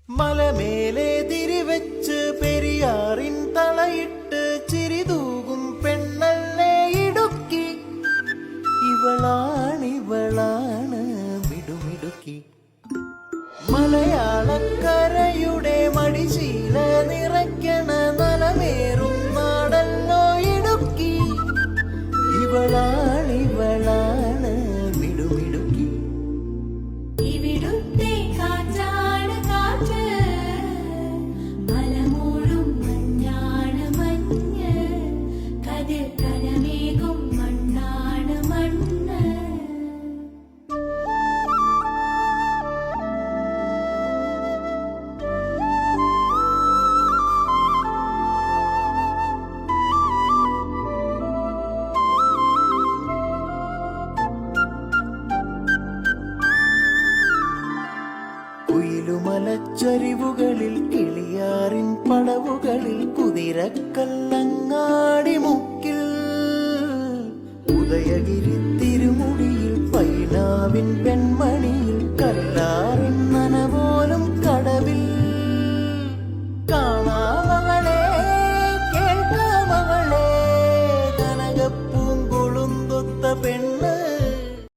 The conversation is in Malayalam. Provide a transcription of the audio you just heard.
മലമേലെ തിരിവെച്ച് പെരിയാറിൻ തളയിട്ട് ചിരിതൂകും പെണ്ണല്ലേ ഇടുക്കി. ഇവളാണ് മിടുമിടുക്കി. മലയാളക്കരയുടെ മടിശീല നിറയ്ക്കണ നലമേറും നാടല്ലോ ഇടുക്കി. ഇവളാണ് മിടുമിടുക്കി. ഇവിടുത്തെ കാറ്റാണ് കാറ്റ്, മലമൂടും മഞ്ഞാണ് മഞ്ഞ്, കതിർ കനമേകും മണ്ണാണ് മണ്ണ്. കുയിലുമലച്ചരിവുകളിൽ കിളിയാറിൻ പടവുകളിൽ കുതിരക്കല്ലങ്ങാടി മുക്കിൽ ഉദയഗിരി തിരുമുടിയിൽ പൈനാവിൻ പെൺമണിയിൽ കല്ലാറ്